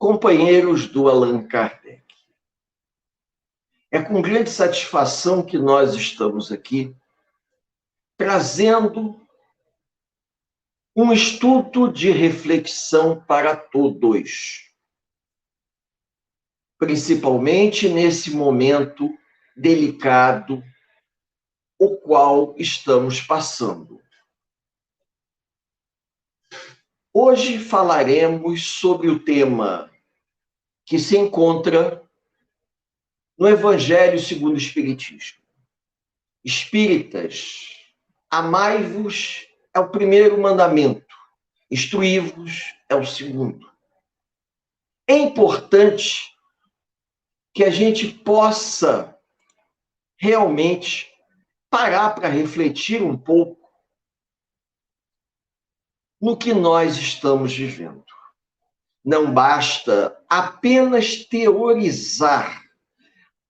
Companheiros do Allan Kardec, é com grande satisfação que nós estamos aqui trazendo um estudo de reflexão para todos, principalmente nesse momento delicado o qual estamos passando. Hoje falaremos sobre o tema que se encontra no Evangelho segundo o Espiritismo. Espíritas, amai-vos é o primeiro mandamento, instruí-vos é o segundo. É importante que a gente possa realmente parar para refletir um pouco no que nós estamos vivendo. Não basta apenas teorizar,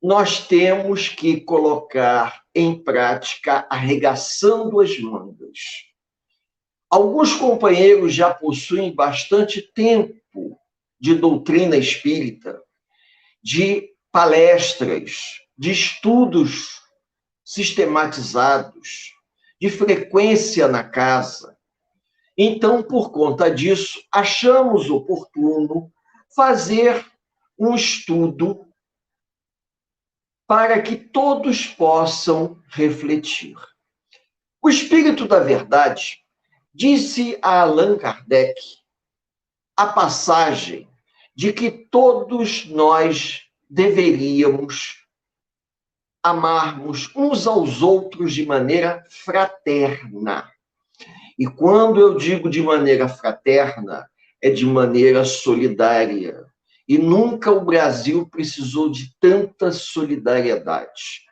nós temos que colocar em prática arregaçando as mangas. Alguns companheiros já possuem bastante tempo de doutrina espírita, de palestras, de estudos sistematizados, de frequência na casa. Então, por conta disso, achamos oportuno fazer um estudo para que todos possam refletir. O Espírito da Verdade disse a Allan Kardec a passagem de que todos nós deveríamos amarmos uns aos outros de maneira fraterna. E quando eu digo de maneira fraterna, é de maneira solidária. E nunca o Brasil precisou de tanta solidariedade.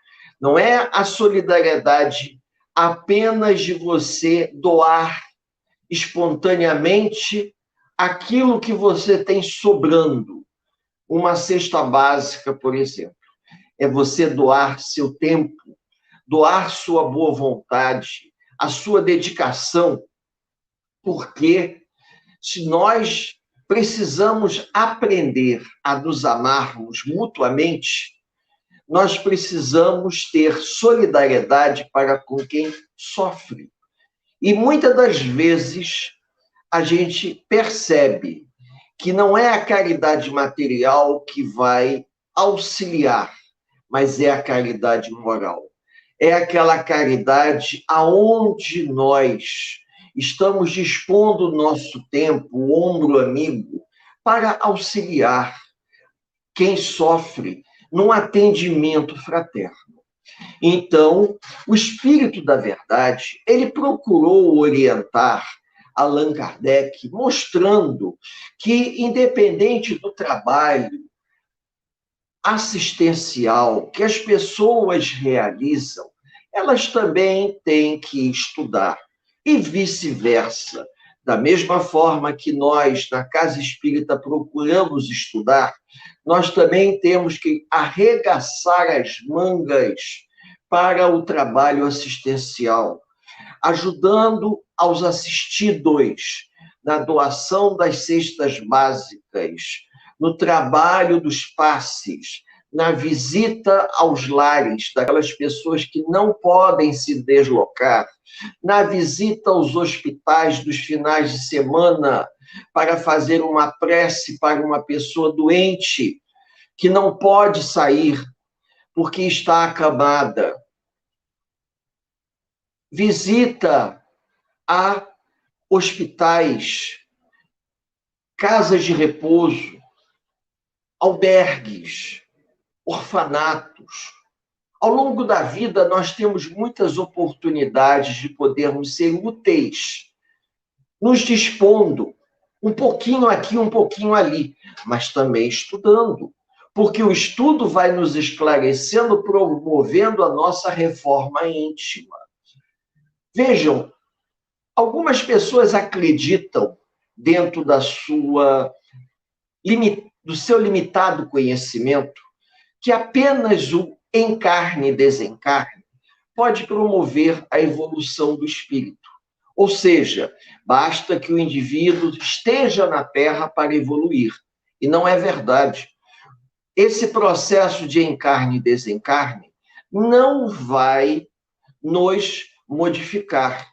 Não é a solidariedade apenas de você doar espontaneamente aquilo que você tem sobrando. Uma cesta básica, por exemplo. É você doar seu tempo, doar sua boa vontade, a sua dedicação, porque se nós precisamos aprender a nos amarmos mutuamente, nós precisamos ter solidariedade para com quem sofre. E muitas das vezes a gente percebe que não é a caridade material que vai auxiliar, mas é a caridade moral. É aquela caridade aonde nós estamos dispondo o nosso tempo, o ombro amigo, para auxiliar quem sofre num atendimento fraterno. Então, o Espírito da Verdade, ele procurou orientar Allan Kardec, mostrando que, independente do trabalho assistencial que as pessoas realizam, elas também têm que estudar. E vice-versa. Da mesma forma que nós, na Casa Espírita, procuramos estudar, nós também temos que arregaçar as mangas para o trabalho assistencial, ajudando aos assistidos na doação das cestas básicas, no trabalho dos passes, na visita aos lares daquelas pessoas que não podem se deslocar, na visita aos hospitais dos finais de semana para fazer uma prece para uma pessoa doente que não pode sair porque está acamada. Visita a hospitais, casas de repouso, albergues, orfanatos. Ao longo da vida, nós temos muitas oportunidades de podermos ser úteis, nos dispondo, um pouquinho aqui, um pouquinho ali, mas também estudando, porque o estudo vai nos esclarecendo, promovendo a nossa reforma íntima. Vejam, algumas pessoas acreditam, dentro do seu limitado conhecimento, que apenas o encarne e desencarne pode promover a evolução do espírito. Ou seja, basta que o indivíduo esteja na Terra para evoluir. E não é verdade. Esse processo de encarne e desencarne não vai nos modificar,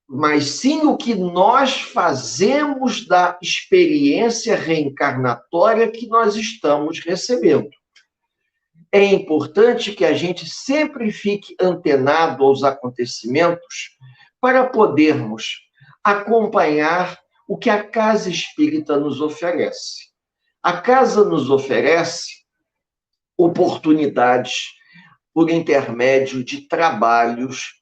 mas sim o que nós fazemos da experiência reencarnatória que nós estamos recebendo. É importante que a gente sempre fique antenado aos acontecimentos para podermos acompanhar o que a casa espírita nos oferece. A casa nos oferece oportunidades por intermédio de trabalhos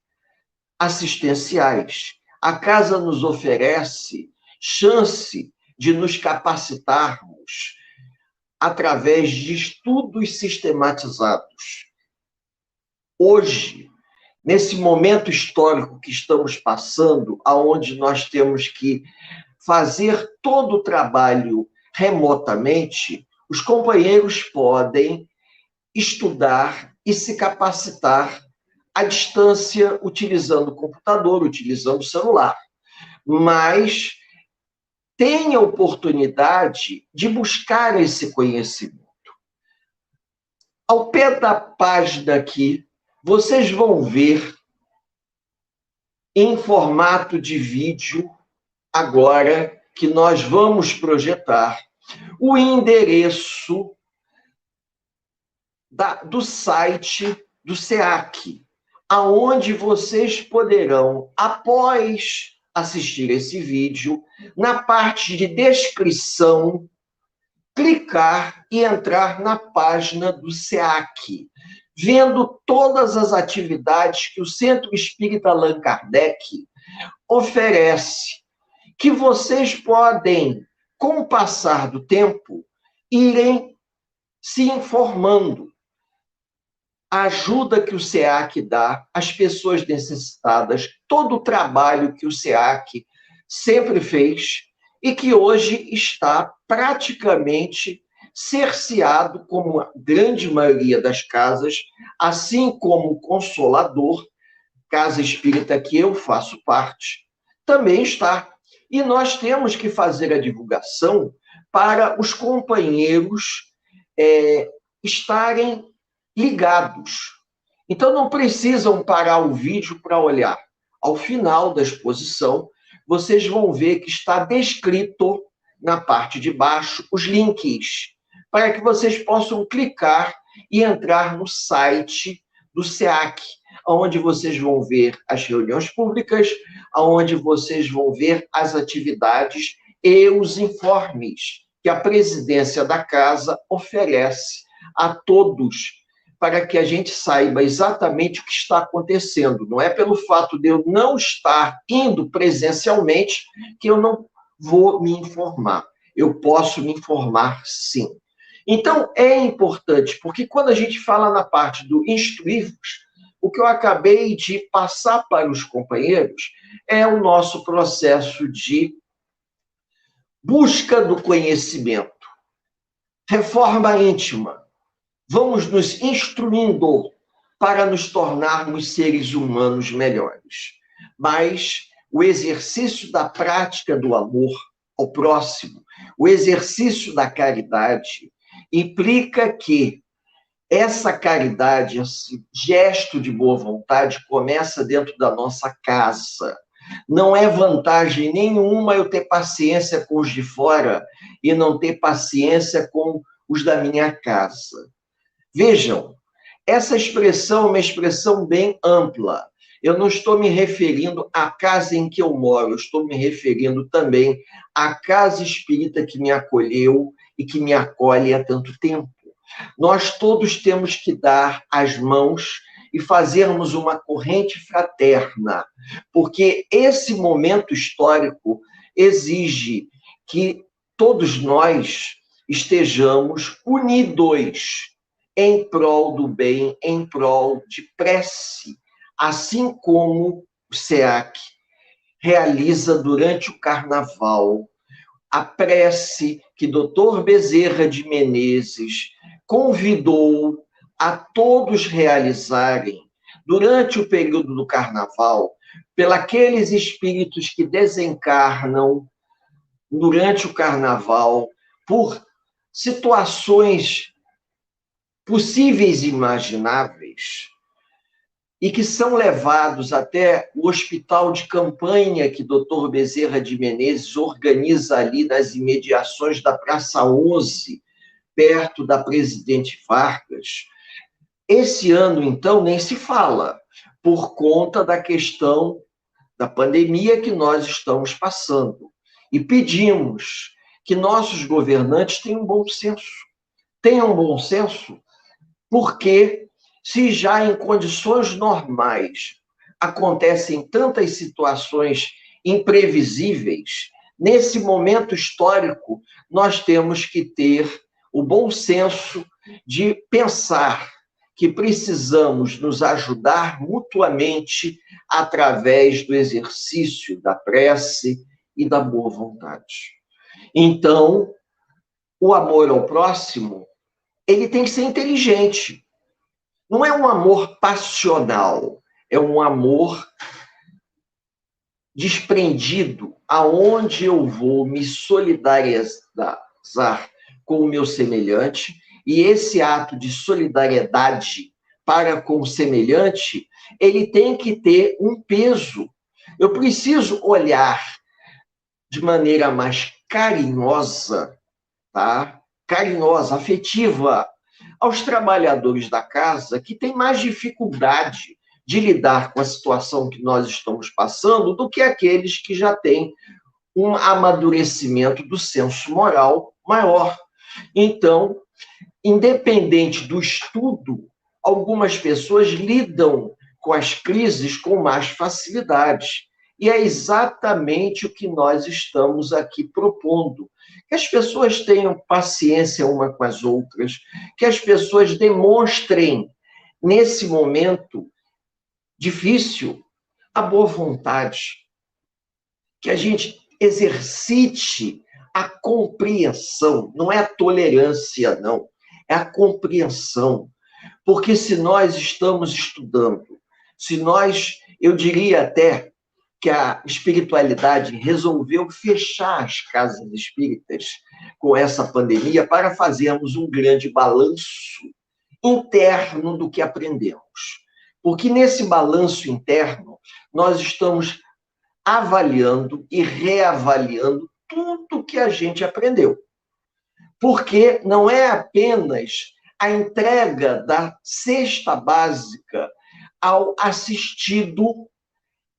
assistenciais. A casa nos oferece chance de nos capacitarmos através de estudos sistematizados. Hoje, nesse momento histórico que estamos passando, aonde nós temos que fazer todo o trabalho remotamente, os companheiros podem estudar e se capacitar à distância, utilizando o computador, utilizando o celular. Mas tenha a oportunidade de buscar esse conhecimento. Ao pé da página aqui, vocês vão ver em formato de vídeo, agora que nós vamos projetar, o endereço do site do SEAC, aonde vocês poderão, após assistir esse vídeo, na parte de descrição, clicar e entrar na página do SEAC, vendo todas as atividades que o Centro Espírita Allan Kardec oferece, que vocês podem, com o passar do tempo, irem se informando. A ajuda que o SEAC dá às pessoas necessitadas, todo o trabalho que o SEAC sempre fez e que hoje está praticamente cerceado, como a grande maioria das casas, assim como o Consolador, casa espírita que eu faço parte, também está. E nós temos que fazer a divulgação para os companheiros estarem ligados. Então, não precisam parar o vídeo para olhar. Ao final da exposição, vocês vão ver que está descrito na parte de baixo os links, para que vocês possam clicar e entrar no site do SEAC, onde vocês vão ver as reuniões públicas, onde vocês vão ver as atividades e os informes que a presidência da casa oferece a todos, para que a gente saiba exatamente o que está acontecendo. Não é pelo fato de eu não estar indo presencialmente que eu não vou me informar. Eu posso me informar, sim. Então, é importante, porque quando a gente fala na parte do instruir-vos, o que eu acabei de passar para os companheiros é o nosso processo de busca do conhecimento, reforma íntima. Vamos nos instruindo para nos tornarmos seres humanos melhores. Mas o exercício da prática do amor ao próximo, o exercício da caridade, implica que essa caridade, esse gesto de boa vontade, começa dentro da nossa casa. Não é vantagem nenhuma eu ter paciência com os de fora e não ter paciência com os da minha casa. Vejam, essa expressão é uma expressão bem ampla. Eu não estou me referindo à casa em que eu moro, eu estou me referindo também à casa espírita que me acolheu e que me acolhe há tanto tempo. Nós todos temos que dar as mãos e fazermos uma corrente fraterna, porque esse momento histórico exige que todos nós estejamos unidos em prol do bem, em prol de prece, assim como o SEAC realiza durante o Carnaval a prece que Dr. Bezerra de Menezes convidou a todos realizarem durante o período do Carnaval, pelos espíritos que desencarnam durante o Carnaval, por situações possíveis e imagináveis, e que são levados até o hospital de campanha que Dr. Bezerra de Menezes organiza ali nas imediações da Praça 11, perto da Presidente Vargas. Esse ano, então, nem se fala, por conta da questão da pandemia que nós estamos passando. E pedimos que nossos governantes tenham bom senso. Tenham bom senso, porque se já em condições normais acontecem tantas situações imprevisíveis, nesse momento histórico, nós temos que ter o bom senso de pensar que precisamos nos ajudar mutuamente através do exercício da prece e da boa vontade. Então, o amor ao próximo, ele tem que ser inteligente. Não é um amor passional, é um amor desprendido, aonde eu vou me solidarizar com o meu semelhante, e esse ato de solidariedade para com o semelhante, ele tem que ter um peso. Eu preciso olhar de maneira mais carinhosa, tá? Carinhosa, afetiva, aos trabalhadores da casa que têm mais dificuldade de lidar com a situação que nós estamos passando do que aqueles que já têm um amadurecimento do senso moral maior. Então, independente do estudo, algumas pessoas lidam com as crises com mais facilidade. E é exatamente o que nós estamos aqui propondo. Que as pessoas tenham paciência uma com as outras, que as pessoas demonstrem, nesse momento difícil, a boa vontade, que a gente exercite a compreensão, não é a tolerância, não, é a compreensão. Porque se nós estamos estudando, se nós, eu diria até, que a espiritualidade resolveu fechar as casas espíritas com essa pandemia para fazermos um grande balanço interno do que aprendemos. Porque nesse balanço interno, nós estamos avaliando e reavaliando tudo que a gente aprendeu. Porque não é apenas a entrega da cesta básica ao assistido,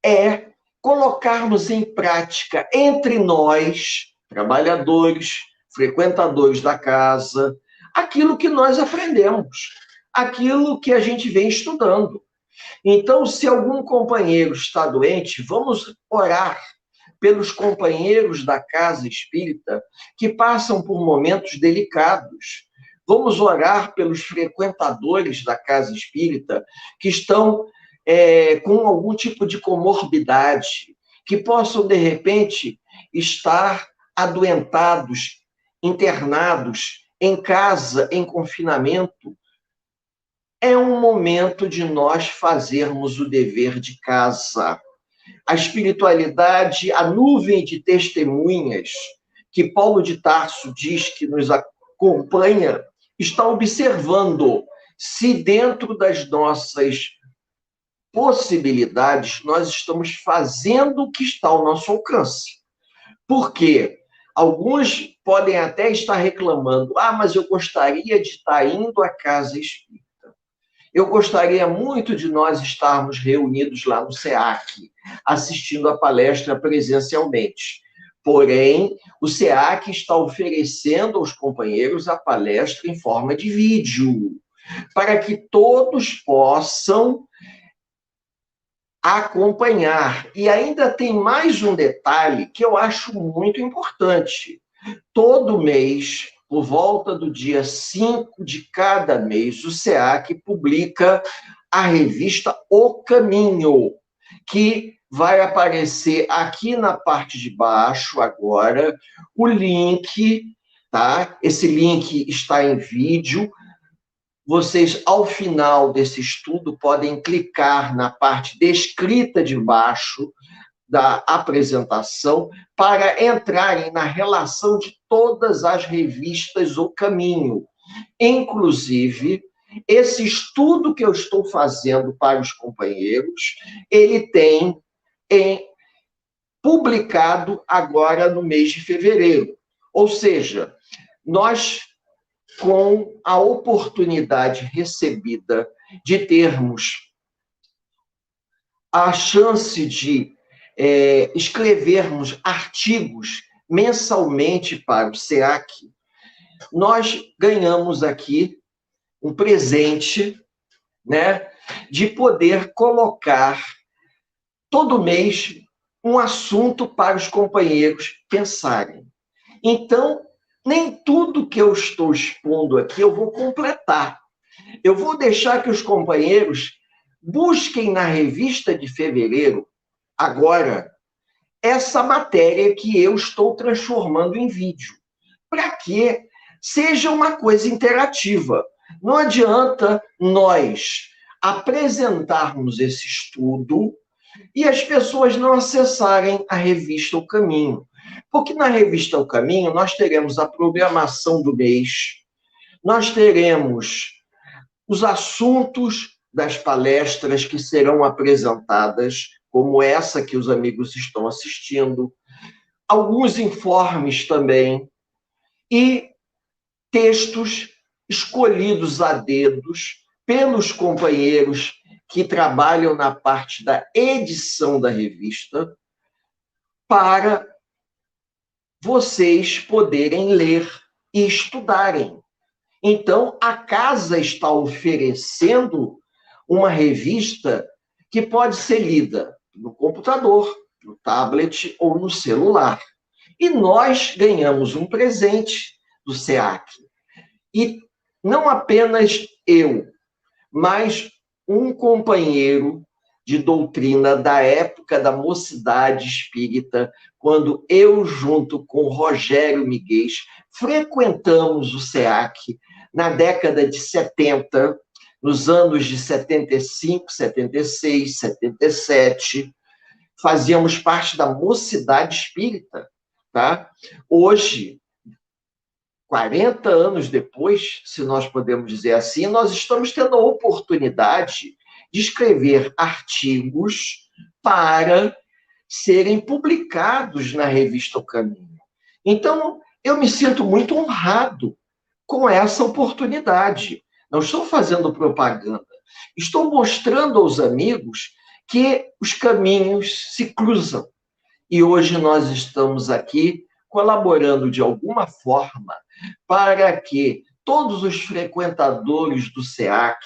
é colocarmos em prática entre nós, trabalhadores, frequentadores da casa, aquilo que nós aprendemos, aquilo que a gente vem estudando. Então, se algum companheiro está doente, vamos orar pelos companheiros da casa espírita que passam por momentos delicados. Vamos orar pelos frequentadores da casa espírita que estão com algum tipo de comorbidade, que possam, de repente, estar adoentados, internados, em casa, em confinamento. É um momento de nós fazermos o dever de casa. A espiritualidade, a nuvem de testemunhas que Paulo de Tarso diz que nos acompanha, está observando se dentro das nossas possibilidades nós estamos fazendo o que está ao nosso alcance. Porque alguns podem até estar reclamando, mas eu gostaria de estar indo à casa espírita. Eu gostaria muito de nós estarmos reunidos lá no SEAC, assistindo a palestra presencialmente. Porém, o SEAC está oferecendo aos companheiros a palestra em forma de vídeo, para que todos possam acompanhar. E ainda tem mais um detalhe que eu acho muito importante. Todo mês, por volta do dia 5 de cada mês, o SEAC publica a revista O Caminho, que vai aparecer aqui na parte de baixo agora o link, tá? Esse link está em vídeo. Vocês, ao final desse estudo, podem clicar na parte descrita de baixo da apresentação para entrarem na relação de todas as revistas O Caminho. Inclusive, esse estudo que eu estou fazendo para os companheiros, ele tem publicado agora no mês de fevereiro. Ou seja, nós, com a oportunidade recebida de termos a chance de escrevermos artigos mensalmente para o SEAC, nós ganhamos aqui um presente, né, de poder colocar todo mês um assunto para os companheiros pensarem. Então, nem tudo que eu estou expondo aqui eu vou completar. Eu vou deixar que os companheiros busquem na revista de fevereiro, agora, essa matéria que eu estou transformando em vídeo, para que seja uma coisa interativa. Não adianta nós apresentarmos esse estudo e as pessoas não acessarem a revista O Caminho. Porque na revista O Caminho nós teremos a programação do mês, nós teremos os assuntos das palestras que serão apresentadas, como essa que os amigos estão assistindo, alguns informes também, e textos escolhidos a dedos pelos companheiros que trabalham na parte da edição da revista, para vocês poderem ler e estudarem. Então, a casa está oferecendo uma revista que pode ser lida no computador, no tablet ou no celular. E nós ganhamos um presente do SEAC. E não apenas eu, mas um companheiro de doutrina da época da Mocidade Espírita, quando eu, junto com Rogério Miguel, frequentamos o SEAC na década de 70, nos anos de 75, 76, 77, fazíamos parte da Mocidade Espírita, tá? Hoje, 40 anos depois, se nós podemos dizer assim, nós estamos tendo a oportunidade de escrever artigos para serem publicados na revista O Caminho. Então, eu me sinto muito honrado com essa oportunidade. Não estou fazendo propaganda, estou mostrando aos amigos que os caminhos se cruzam. E hoje nós estamos aqui colaborando de alguma forma para que todos os frequentadores do SEAC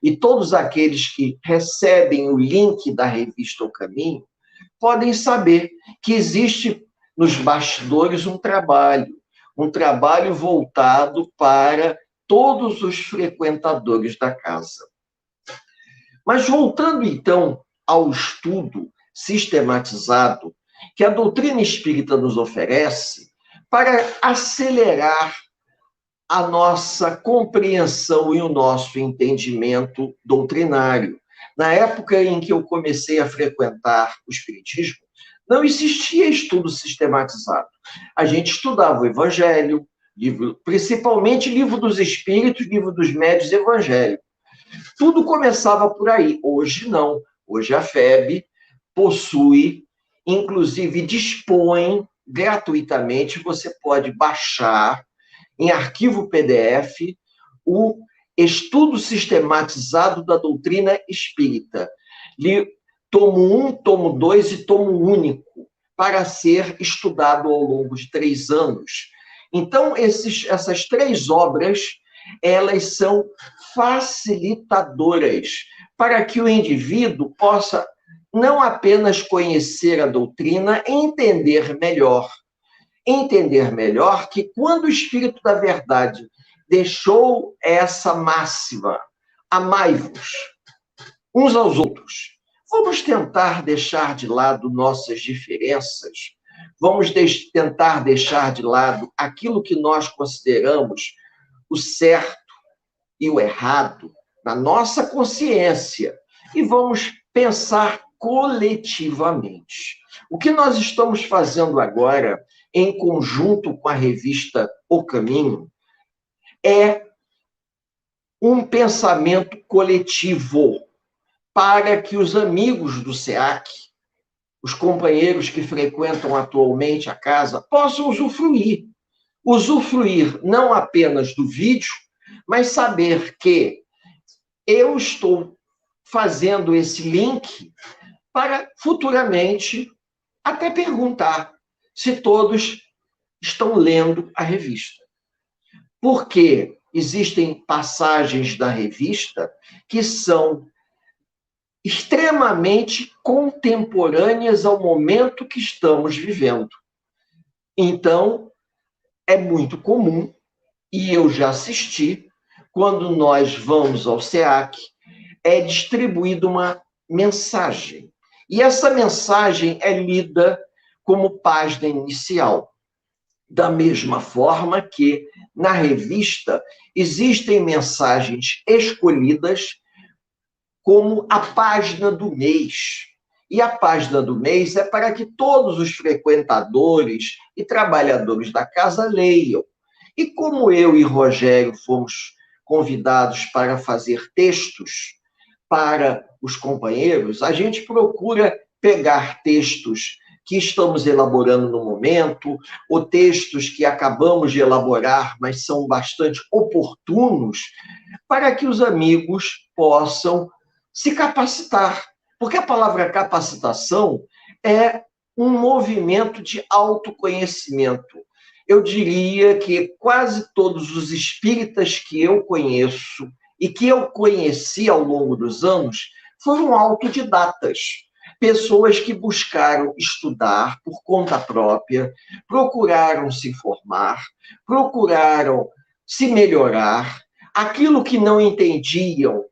e todos aqueles que recebem o link da revista O Caminho podem saber que existe nos bastidores um trabalho voltado para todos os frequentadores da casa. Mas voltando então ao estudo sistematizado que a doutrina espírita nos oferece para acelerar a nossa compreensão e o nosso entendimento doutrinário. Na época em que eu comecei a frequentar o espiritismo, não existia estudo sistematizado. A gente estudava o Evangelho, principalmente Livro dos Espíritos, Livro dos Médiuns e Evangelho. Tudo começava por aí. Hoje não. Hoje a FEB possui, inclusive dispõe gratuitamente, você pode baixar em arquivo PDF o Estudo Sistematizado da Doutrina Espírita. Tomo 1, tomo 2 e tomo único, para ser estudado ao longo de 3 anos. Então, essas 3 obras, elas são facilitadoras para que o indivíduo possa não apenas conhecer a doutrina, entender melhor que quando o Espírito da Verdade deixou essa máxima, amai-vos uns aos outros, vamos tentar deixar de lado nossas diferenças, vamos tentar deixar de lado aquilo que nós consideramos o certo e o errado na nossa consciência e vamos pensar coletivamente. O que nós estamos fazendo agora, em conjunto com a revista O Caminho, é um pensamento coletivo para que os amigos do SEAC, os companheiros que frequentam atualmente a casa, possam usufruir. Usufruir não apenas do vídeo, mas saber que eu estou fazendo esse link para futuramente até perguntar se todos estão lendo a revista. Porque existem passagens da revista que são extremamente contemporâneas ao momento que estamos vivendo. Então, é muito comum, e eu já assisti, quando nós vamos ao SEAC, é distribuída uma mensagem. E essa mensagem é lida como página inicial. Da mesma forma que, na revista, existem mensagens escolhidas como a página do mês. E a página do mês é para que todos os frequentadores e trabalhadores da casa leiam. E como eu e Rogério fomos convidados para fazer textos para os companheiros, a gente procura pegar textos que estamos elaborando no momento, ou textos que acabamos de elaborar, mas são bastante oportunos, para que os amigos possam se capacitar. Porque a palavra capacitação é um movimento de autoconhecimento. Eu diria que quase todos os espíritas que eu conheço e que eu conheci ao longo dos anos foram autodidatas. Pessoas que buscaram estudar por conta própria, procuraram se informar, procuraram se melhorar. Aquilo que não entendiam,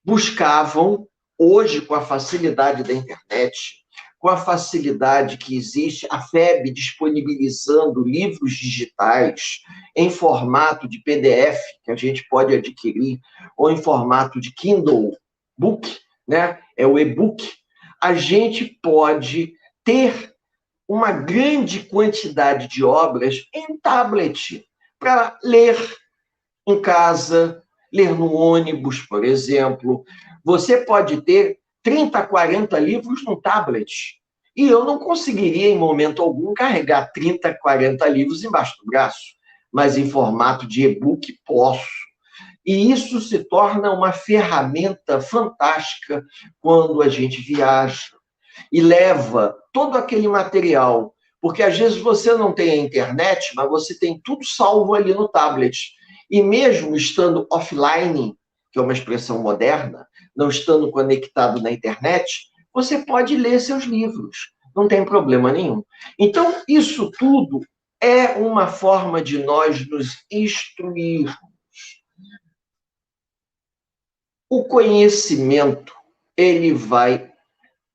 buscavam. Hoje, com a facilidade da internet, com a facilidade que existe, a FEB disponibilizando livros digitais em formato de PDF, que a gente pode adquirir, ou em formato de Kindle Book, né? É o e-book. A gente pode ter uma grande quantidade de obras em tablet para ler em casa, ler no ônibus, por exemplo. Você pode ter 30, 40 livros no tablet. E eu não conseguiria, em momento algum, carregar 30, 40 livros embaixo do braço. Mas em formato de e-book, posso. E isso se torna uma ferramenta fantástica quando a gente viaja e leva todo aquele material. Porque às vezes você não tem a internet, mas você tem tudo salvo ali no tablet. E mesmo estando offline, que é uma expressão moderna, não estando conectado na internet, você pode ler seus livros. Não tem problema nenhum. Então, isso tudo é uma forma de nós nos instruirmos. O conhecimento, ele vai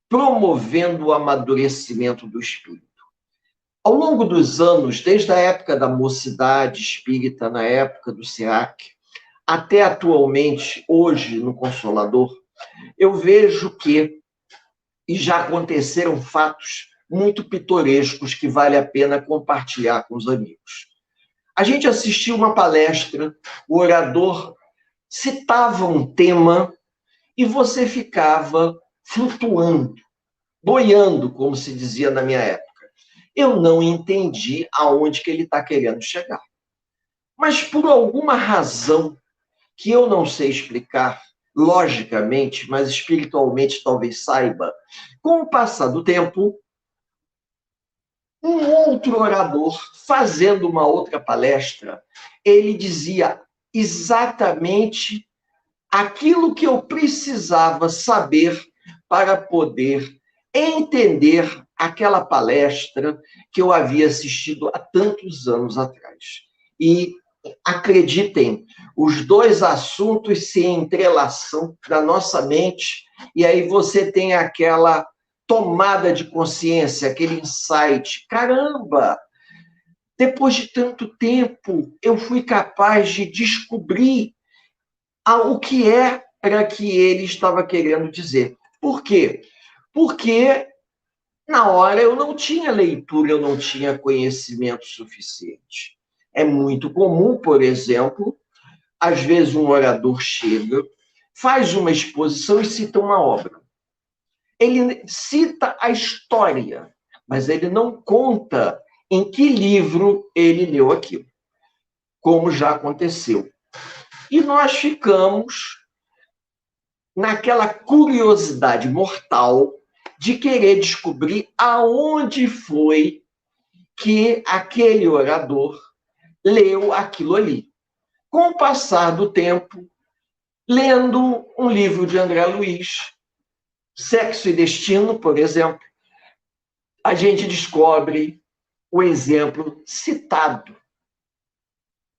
promovendo o amadurecimento do espírito. Ao longo dos anos, desde a época da mocidade espírita, na época do SEAC, até atualmente, hoje, no Consolador, eu vejo que, e já aconteceram fatos muito pitorescos que vale a pena compartilhar com os amigos. A gente assistiu uma palestra, o orador citava um tema e você ficava flutuando, boiando, como se dizia na minha época. Eu não entendi aonde que ele está querendo chegar. Mas por alguma razão que eu não sei explicar, logicamente, mas espiritualmente talvez saiba, com o passar do tempo, um outro orador, fazendo uma outra palestra, ele dizia exatamente aquilo que eu precisava saber para poder entender aquela palestra que eu havia assistido há tantos anos atrás. E acreditem, os dois assuntos se entrelaçam na nossa mente, e aí você tem aquela tomada de consciência, aquele insight. Caramba! Depois de tanto tempo, eu fui capaz de descobrir o que era que ele estava querendo dizer. Por quê? porque na hora eu não tinha leitura, eu não tinha conhecimento suficiente. É muito comum, por exemplo, às vezes um orador chega, faz uma exposição e cita uma obra. Ele cita a história, mas ele não conta em que livro ele leu aquilo, como já aconteceu. E nós ficamos naquela curiosidade mortal de querer descobrir aonde foi que aquele orador leu aquilo ali. Com o passar do tempo, lendo um livro de André Luiz, Sexo e Destino, por exemplo, a gente descobre o exemplo citado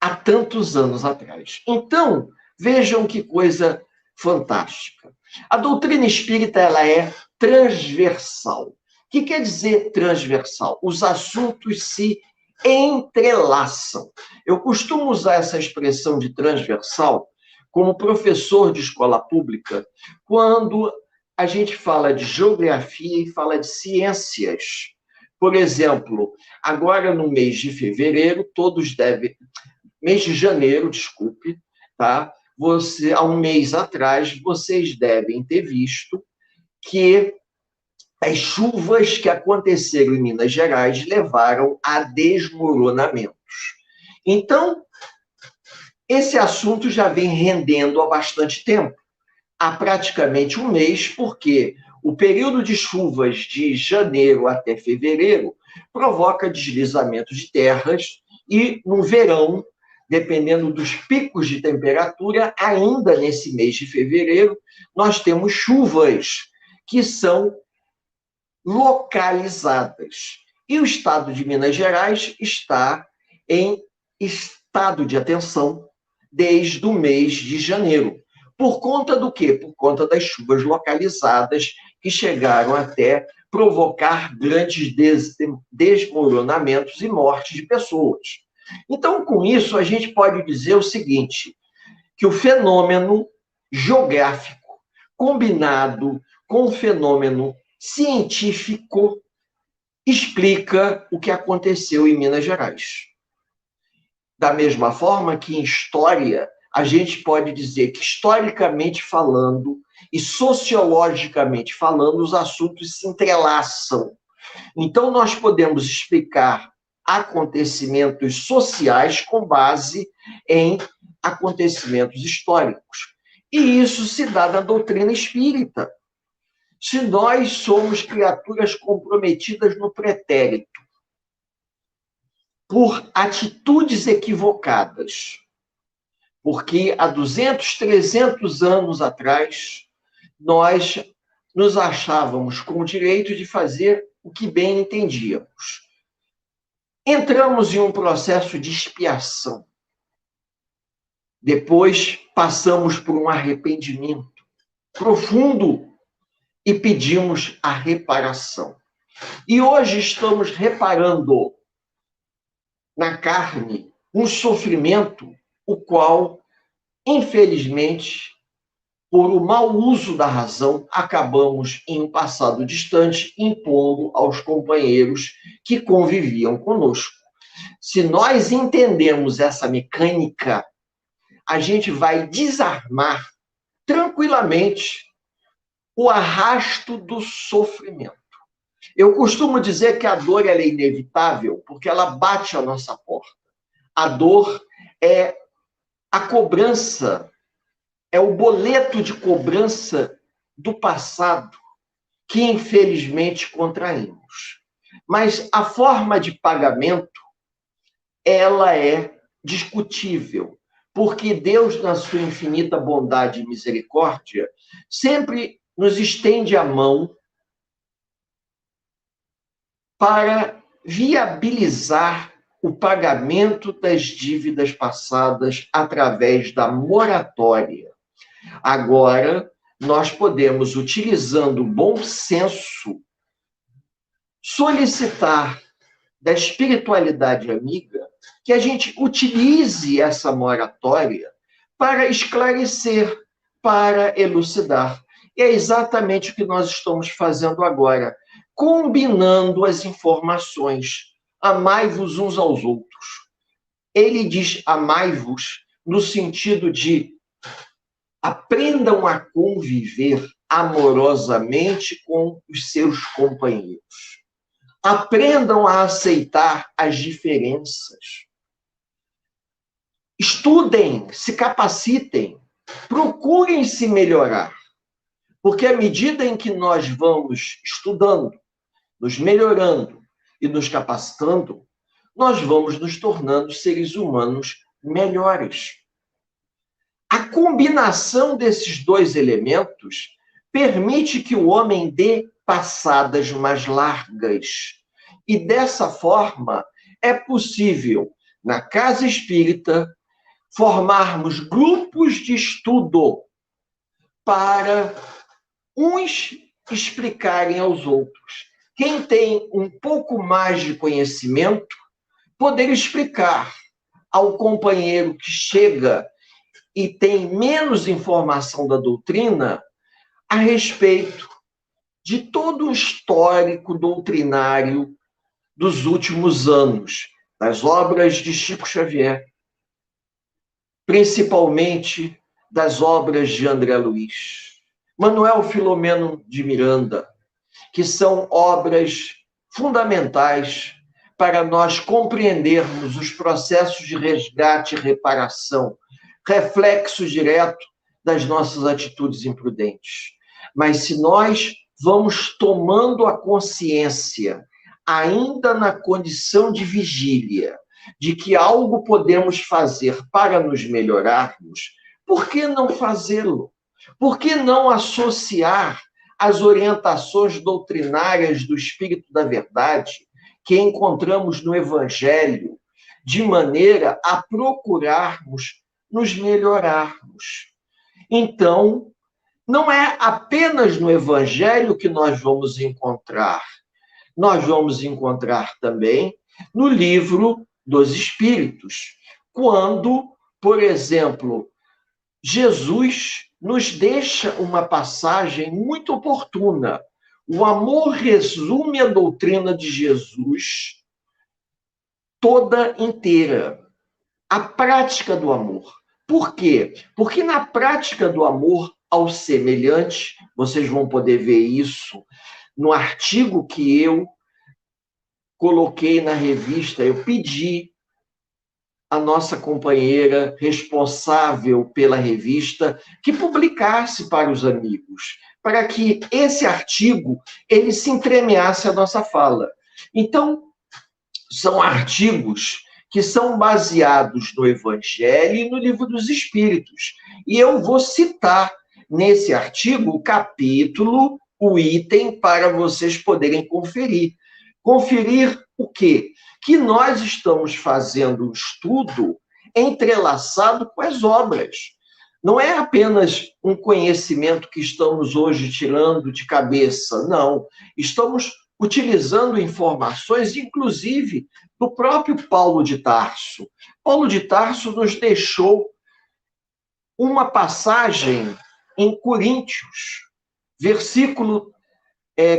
há tantos anos atrás. Então, vejam que coisa fantástica. A doutrina espírita ela é transversal. O que quer dizer transversal? Os assuntos se entrelaçam. Eu costumo usar essa expressão de transversal como professor de escola pública quando a gente fala de geografia e fala de ciências. Por exemplo, agora no mês de fevereiro, todos devem... Mês de janeiro, desculpe, tá? Há um mês atrás, vocês devem ter visto que as chuvas que aconteceram em Minas Gerais levaram a desmoronamentos. Então, esse assunto já vem rendendo há bastante tempo, há praticamente um mês, porque o período de chuvas de janeiro até fevereiro provoca deslizamento de terras e, no verão, dependendo dos picos de temperatura, ainda nesse mês de fevereiro, nós temos chuvas que são localizadas. E o estado de Minas Gerais está em estado de atenção desde o mês de janeiro. Por conta do quê? Por conta das chuvas localizadas que chegaram até provocar grandes desmoronamentos e mortes de pessoas. Então, com isso, a gente pode dizer o seguinte, que o fenômeno geográfico combinado com o fenômeno científico explica o que aconteceu em Minas Gerais. Da mesma forma que em história, a gente pode dizer que, historicamente falando e sociologicamente falando, os assuntos se entrelaçam. Então, nós podemos explicar acontecimentos sociais com base em acontecimentos históricos. E isso se dá na doutrina espírita. Se nós somos criaturas comprometidas no pretérito por atitudes equivocadas, porque há 200, 300 anos atrás, nós nos achávamos com o direito de fazer o que bem entendíamos. Entramos em um processo de expiação. Depois, passamos por um arrependimento profundo e pedimos a reparação. E hoje estamos reparando na carne um sofrimento, o qual, infelizmente, por o mau uso da razão, acabamos, em um passado distante, impondo aos companheiros que conviviam conosco. Se nós entendemos essa mecânica, a gente vai desarmar tranquilamente o arrasto do sofrimento. Eu costumo dizer que a dor é inevitável porque ela bate à nossa porta. A dor é a cobrança, é o boleto de cobrança do passado que, infelizmente, contraímos. Mas a forma de pagamento, ela é discutível, porque Deus, na sua infinita bondade e misericórdia, sempre nos estende a mão para viabilizar o pagamento das dívidas passadas através da moratória. Agora, nós podemos, utilizando o bom senso, solicitar da espiritualidade amiga que a gente utilize essa moratória para esclarecer, para elucidar. E é exatamente o que nós estamos fazendo agora, combinando as informações. Amai-vos uns aos outros. Ele diz amai-vos no sentido de aprendam a conviver amorosamente com os seus companheiros. Aprendam a aceitar as diferenças. Estudem, se capacitem, procurem se melhorar. Porque à medida em que nós vamos estudando, nos melhorando e nos capacitando, nós vamos nos tornando seres humanos melhores. A combinação desses dois elementos permite que o homem dê passadas mais largas. E dessa forma, é possível, na casa espírita, formarmos grupos de estudo para uns explicarem aos outros. Quem tem um pouco mais de conhecimento, poder explicar ao companheiro que chega e tem menos informação da doutrina a respeito de todo o histórico doutrinário dos últimos anos, das obras de Chico Xavier, principalmente das obras de André Luiz, Manuel Filomeno de Miranda, que são obras fundamentais para nós compreendermos os processos de resgate e reparação, reflexo direto das nossas atitudes imprudentes. Mas se nós vamos tomando a consciência, ainda na condição de vigília, de que algo podemos fazer para nos melhorarmos, por que não fazê-lo? Por que não associar as orientações doutrinárias do Espírito da Verdade que encontramos no Evangelho, de maneira a procurarmos nos melhorarmos? Então, não é apenas no Evangelho que nós vamos encontrar. Nós vamos encontrar também no Livro dos Espíritos, quando, por exemplo, Jesus nos deixa uma passagem muito oportuna. O amor resume a doutrina de Jesus toda inteira. A prática do amor. Por quê? Porque na prática do amor ao semelhante, vocês vão poder ver isso no artigo que eu coloquei na revista, eu pedi a nossa companheira responsável pela revista que publicasse para os amigos, para que esse artigo ele se entremeasse a nossa fala. Então, são artigos que são baseados no Evangelho e no Livro dos Espíritos. E eu vou citar nesse artigo o capítulo, o item, para vocês poderem conferir. Conferir o quê? Que nós estamos fazendo um estudo entrelaçado com as obras. Não é apenas um conhecimento que estamos hoje tirando de cabeça, não. Estamos utilizando informações, inclusive, do próprio Paulo de Tarso. Paulo de Tarso nos deixou uma passagem em Coríntios,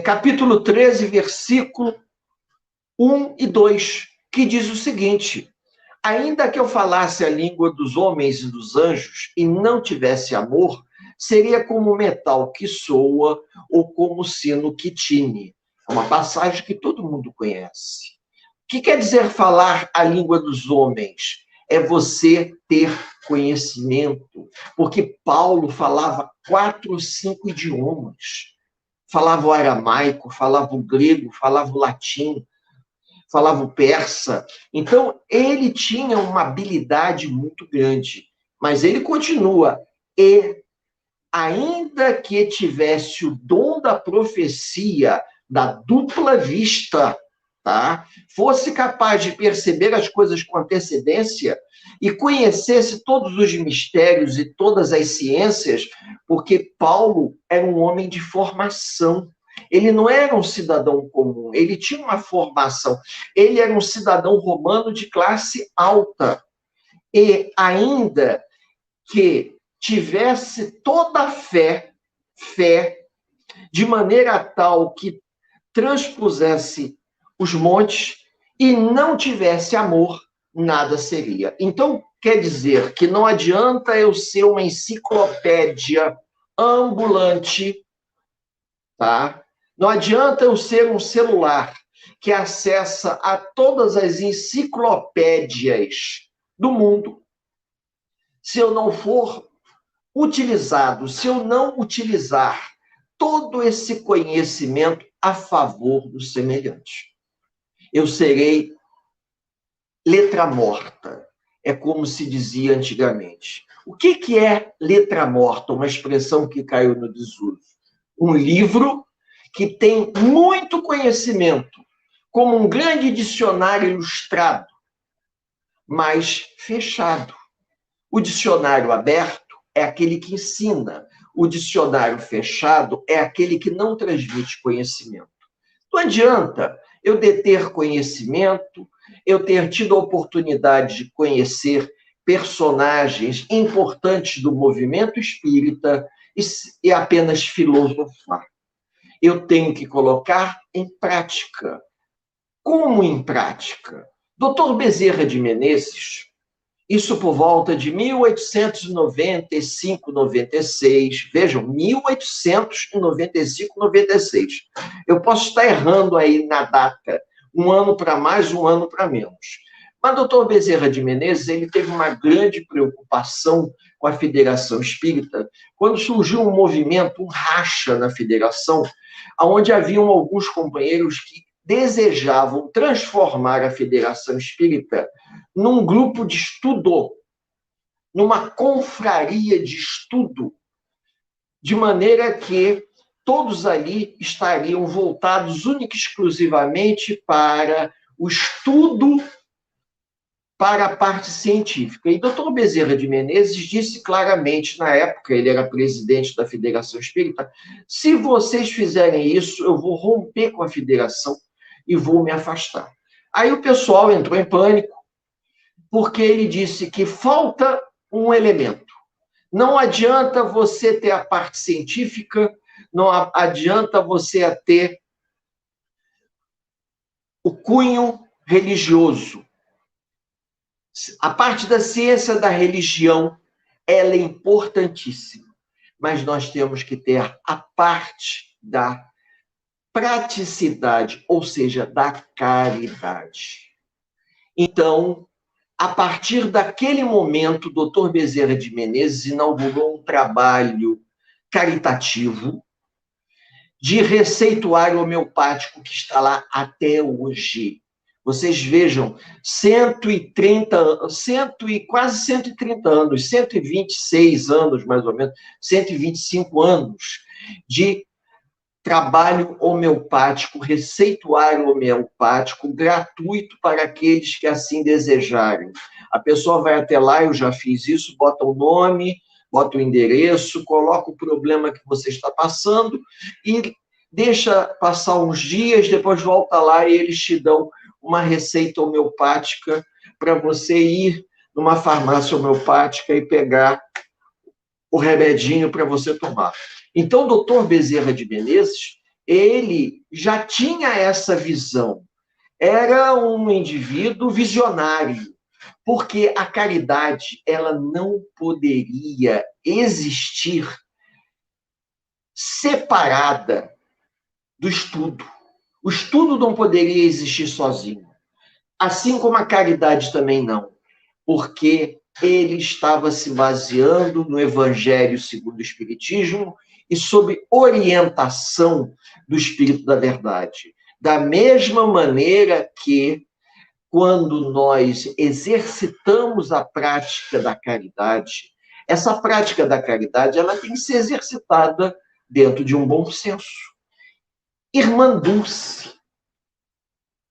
capítulo 13, versículo 1 e 2, que diz o seguinte: ainda que eu falasse a língua dos homens e dos anjos e não tivesse amor, seria como metal que soa ou como sino que tine. É uma passagem que todo mundo conhece. O que quer dizer falar a língua dos homens? É você ter conhecimento. Porque Paulo falava 4 ou 5 idiomas. Falava o aramaico, falava o grego, falava o latim, falava o persa. Então, ele tinha uma habilidade muito grande. Mas ele continua. E, ainda que tivesse o dom da profecia, da dupla vista, tá? Fosse capaz de perceber as coisas com antecedência e conhecesse todos os mistérios e todas as ciências, porque Paulo era um homem de formação. Ele não era um cidadão comum, ele tinha uma formação. Ele era um cidadão romano de classe alta. E ainda que tivesse toda a fé, fé, de maneira tal que transpusesse os montes e não tivesse amor, nada seria. Então, quer dizer que não adianta eu ser uma enciclopédia ambulante, tá? Não adianta eu ser um celular que acessa a todas as enciclopédias do mundo, se eu não for utilizado, se eu não utilizar todo esse conhecimento a favor do semelhante. Eu serei letra morta. É como se dizia antigamente. O que é letra morta? Uma expressão que caiu no desuso. Um livro que tem muito conhecimento, como um grande dicionário ilustrado, mas fechado. O dicionário aberto é aquele que ensina. O dicionário fechado é aquele que não transmite conhecimento. Não adianta eu deter conhecimento, eu ter tido a oportunidade de conhecer personagens importantes do movimento espírita e apenas filosofar. Eu tenho que colocar em prática. Como em prática? Doutor Bezerra de Menezes, isso por volta de 1895, 96. Vejam, 1895, 96. Eu posso estar errando aí na data, um ano para mais, um ano para menos. Mas o doutor Bezerra de Menezes, ele teve uma grande preocupação com a Federação Espírita, quando surgiu um movimento, um racha na Federação, onde haviam alguns companheiros que desejavam transformar a Federação Espírita num grupo de estudo, numa confraria de estudo, de maneira que todos ali estariam voltados única e exclusivamente para o estudo, para a parte científica. E doutor Bezerra de Menezes disse claramente, na época, ele era presidente da Federação Espírita, se vocês fizerem isso, eu vou romper com a federação e vou me afastar. Aí o pessoal entrou em pânico, porque ele disse que falta um elemento. Não adianta você ter a parte científica, não adianta você ter o cunho religioso. A parte da ciência da religião, ela é importantíssima, mas nós temos que ter a parte da praticidade, ou seja, da caridade. Então, a partir daquele momento, o doutor Bezerra de Menezes inaugurou um trabalho caritativo de receituário homeopático que está lá até hoje. Vocês vejam, 130, quase 130 anos, 126 anos, mais ou menos, 125 anos de trabalho homeopático, receituário homeopático, gratuito para aqueles que assim desejarem. A pessoa vai até lá, eu já fiz isso, bota o nome, bota o endereço, coloca o problema que você está passando e deixa passar uns dias, depois volta lá e eles te dão uma receita homeopática para você ir numa farmácia homeopática e pegar o remedinho para você tomar. Então, o doutor Bezerra de Menezes, ele já tinha essa visão. Era um indivíduo visionário, porque a caridade, ela não poderia existir separada do estudo. O estudo não poderia existir sozinho. Assim como a caridade também não, porque ele estava se baseando no Evangelho segundo o Espiritismo e sob orientação do Espírito da Verdade. Da mesma maneira que, quando nós exercitamos a prática da caridade, essa prática da caridade ela tem que ser exercitada dentro de um bom senso. Irmã Dulce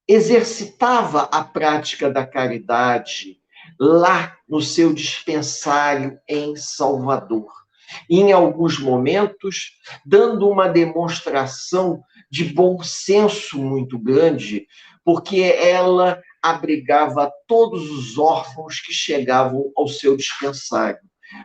exercitava a prática da caridade lá no seu dispensário em Salvador. Em alguns momentos, dando uma demonstração de bom senso muito grande, porque ela abrigava todos os órfãos que chegavam ao seu dispensário.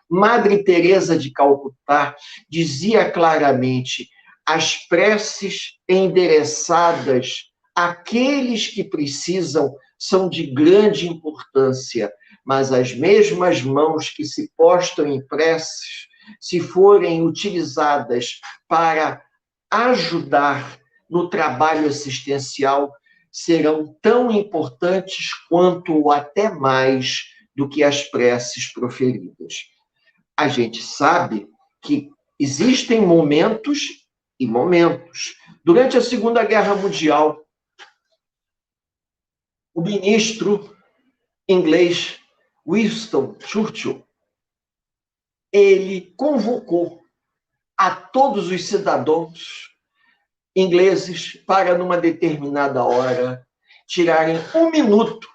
Madre Teresa de Calcutá dizia claramente: as preces endereçadas àqueles que precisam são de grande importância, mas as mesmas mãos que se postam em preces, se forem utilizadas para ajudar no trabalho assistencial, serão tão importantes quanto ou até mais do que as preces proferidas. A gente sabe que existem momentos e momentos. Durante a Segunda Guerra Mundial, o ministro inglês Winston Churchill, ele convocou a todos os cidadãos ingleses para, numa determinada hora, tirarem 1 minuto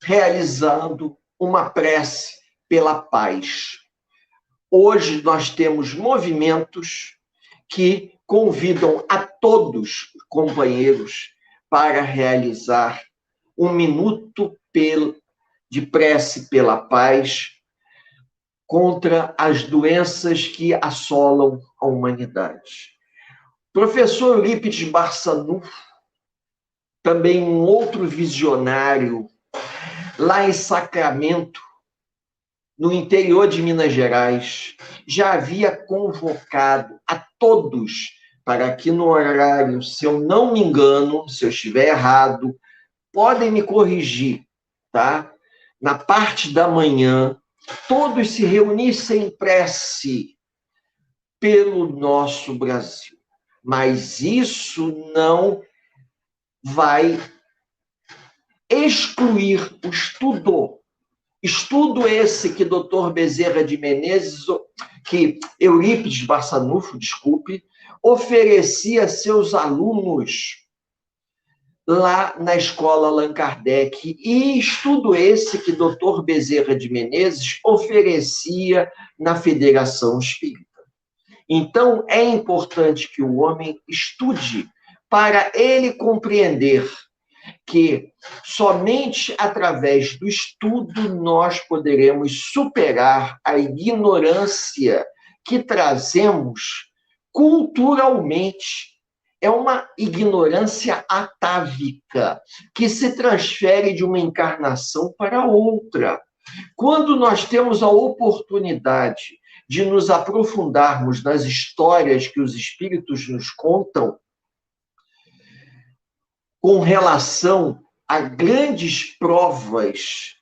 realizando uma prece pela paz. Hoje nós temos movimentos que convidam a todos os companheiros para realizar 1 minuto de prece pela paz contra as doenças que assolam a humanidade. Professor Eurípides Barçanufo, também um outro visionário, lá em Sacramento, no interior de Minas Gerais, já havia convocado a todos para que no horário, se eu não me engano, se eu estiver errado, podem me corrigir, tá? Na parte da manhã, todos se reunissem em prece pelo nosso Brasil. Mas isso não vai excluir o estudo. Estudo esse que Dr. Bezerra de Menezes, que Eurípides Barçanufo, desculpe, oferecia a seus alunos lá na escola Allan Kardec, e estudo esse que Dr. Bezerra de Menezes oferecia na Federação Espírita. Então, é importante que o homem estude para ele compreender que somente através do estudo nós poderemos superar a ignorância que trazemos culturalmente. É uma ignorância atávica que se transfere de uma encarnação para outra. Quando nós temos a oportunidade de nos aprofundarmos nas histórias que os espíritos nos contam com relação a grandes provas,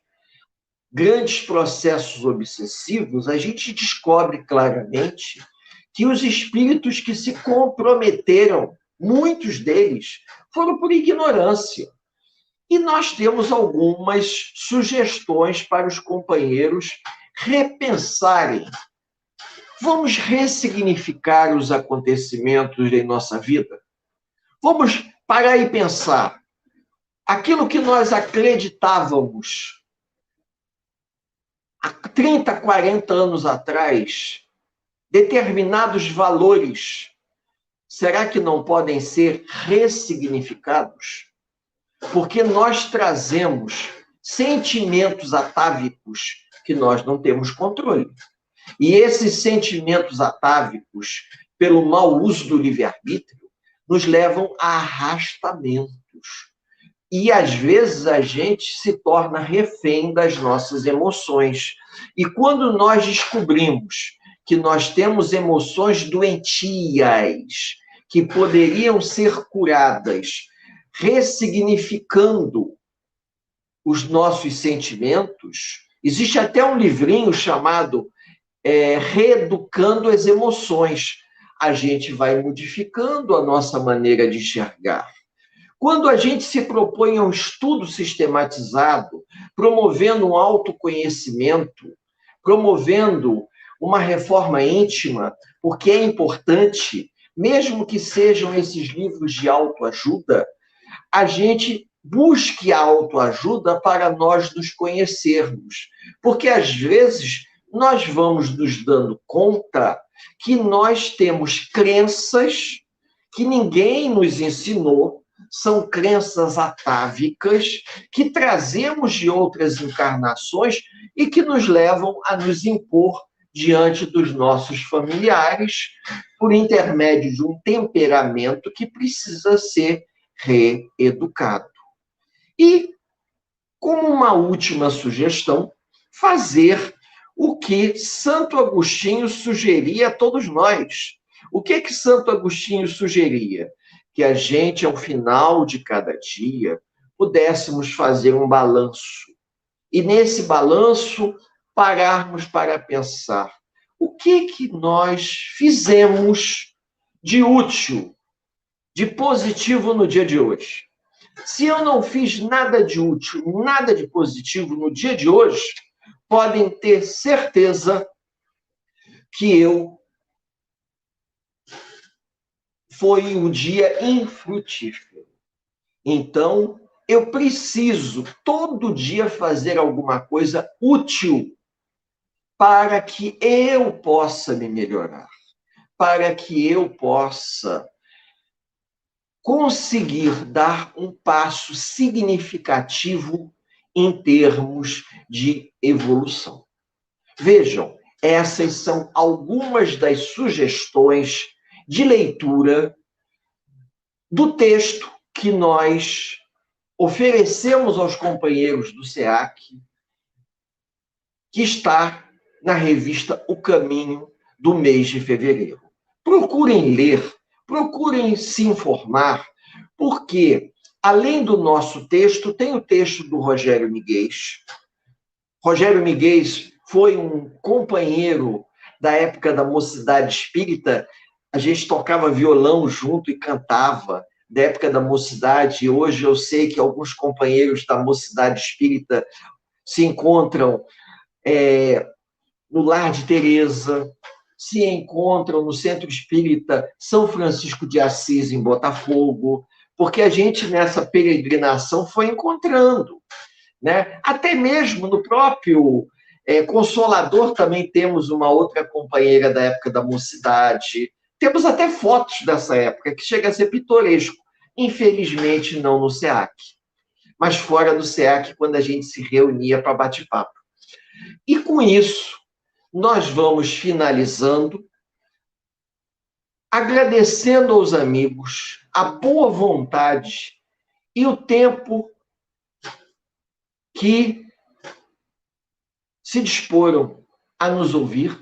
grandes processos obsessivos, a gente descobre claramente que os espíritos que se comprometeram, muitos deles, foram por ignorância. E nós temos algumas sugestões para os companheiros repensarem. Vamos ressignificar os acontecimentos em nossa vida? Vamos parar e pensar. Aquilo que nós acreditávamos há 30, 40 anos atrás, determinados valores, será que não podem ser ressignificados? Porque nós trazemos sentimentos atávicos que nós não temos controle. E esses sentimentos atávicos, pelo mau uso do livre-arbítrio, nos levam a arrastamentos. E, às vezes, a gente se torna refém das nossas emoções. E quando nós descobrimos que nós temos emoções doentias, que poderiam ser curadas, ressignificando os nossos sentimentos, existe até um livrinho chamado Reeducando as Emoções. A gente vai modificando a nossa maneira de enxergar. Quando a gente se propõe a um estudo sistematizado, promovendo um autoconhecimento, promovendo uma reforma íntima, porque é importante, mesmo que sejam esses livros de autoajuda, a gente busque a autoajuda para nós nos conhecermos. Porque, às vezes, nós vamos nos dando conta que nós temos crenças que ninguém nos ensinou, são crenças atávicas que trazemos de outras encarnações e que nos levam a nos impor diante dos nossos familiares, por intermédio de um temperamento que precisa ser reeducado. E, como uma última sugestão, fazer o que Santo Agostinho sugeria a todos nós. O que Santo Agostinho sugeria? Que a gente, ao final de cada dia, pudéssemos fazer um balanço. E nesse balanço, pararmos para pensar o que nós fizemos de útil, de positivo no dia de hoje. Se eu não fiz nada de útil, nada de positivo no dia de hoje, podem ter certeza que foi um dia infrutífero. Então, eu preciso todo dia fazer alguma coisa útil para que eu possa me melhorar, para que eu possa conseguir dar um passo significativo em termos de evolução. Vejam, essas são algumas das sugestões de leitura do texto que nós oferecemos aos companheiros do SEAC, que está na revista O Caminho do mês de fevereiro. Procurem ler, procurem se informar, porque, além do nosso texto, tem o texto do Rogério Miguel. Rogério Miguel foi um companheiro da época da Mocidade Espírita. A gente tocava violão junto e cantava, da época da Mocidade. Hoje eu sei que alguns companheiros da Mocidade Espírita se encontram no Lar de Teresa, se encontram no Centro Espírita São Francisco de Assis, em Botafogo, porque a gente, nessa peregrinação, foi encontrando, né? Até mesmo no próprio Consolador também temos uma outra companheira da época da Mocidade. Temos até fotos dessa época, que chega a ser pitoresco. Infelizmente, não no SEAC, mas fora do SEAC, quando a gente se reunia para bate-papo. E com isso, nós vamos finalizando, agradecendo aos amigos a boa vontade e o tempo que se disporam a nos ouvir,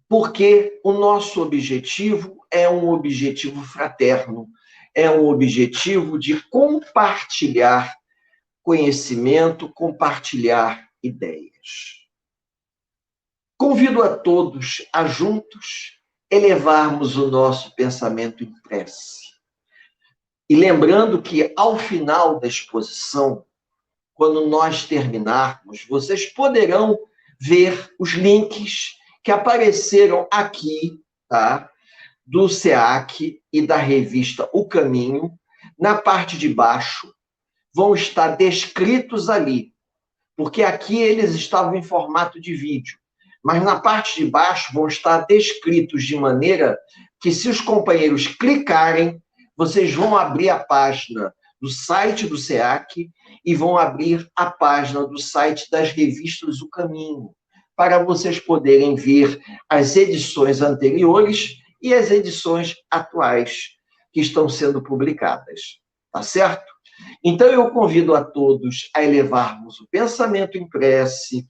porque o nosso objetivo é um objetivo fraterno, é um objetivo de compartilhar conhecimento, compartilhar ideias. Convido a todos a juntos elevarmos o nosso pensamento em prece. E lembrando que, ao final da exposição, quando nós terminarmos, vocês poderão ver os links que apareceram aqui, tá? Do SEAC e da revista O Caminho. Na parte de baixo, vão estar descritos ali, porque aqui eles estavam em formato de vídeo. Mas na parte de baixo vão estar descritos de maneira que, se os companheiros clicarem, vocês vão abrir a página do site do SEAC e vão abrir a página do site das revistas O Caminho, para vocês poderem ver as edições anteriores e as edições atuais que estão sendo publicadas. Tá certo? Então, eu convido a todos a elevarmos o pensamento em prece,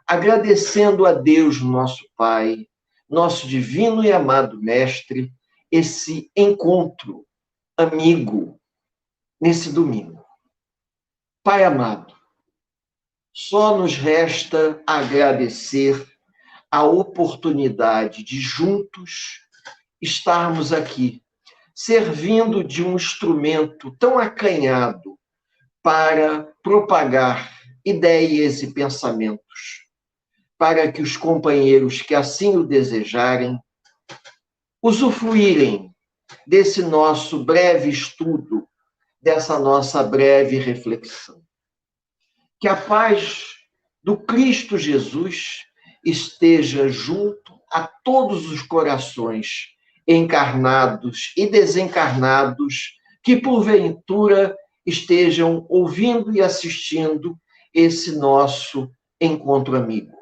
agradecendo a Deus, nosso Pai, nosso divino e amado Mestre, esse encontro amigo nesse domingo. Pai amado, só nos resta agradecer a oportunidade de juntos estarmos aqui, servindo de um instrumento tão acanhado para propagar ideias e pensamentos, para que os companheiros que assim o desejarem usufruírem desse nosso breve estudo, dessa nossa breve reflexão. Que a paz do Cristo Jesus esteja junto a todos os corações encarnados e desencarnados que, porventura, estejam ouvindo e assistindo esse nosso encontro amigo.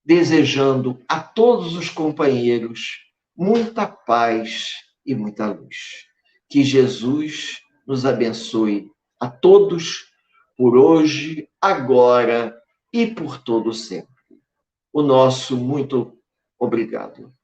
desejando a todos os companheiros muita paz e muita luz. Que Jesus nos abençoe a todos, por hoje, agora e por todo sempre. O nosso muito obrigado.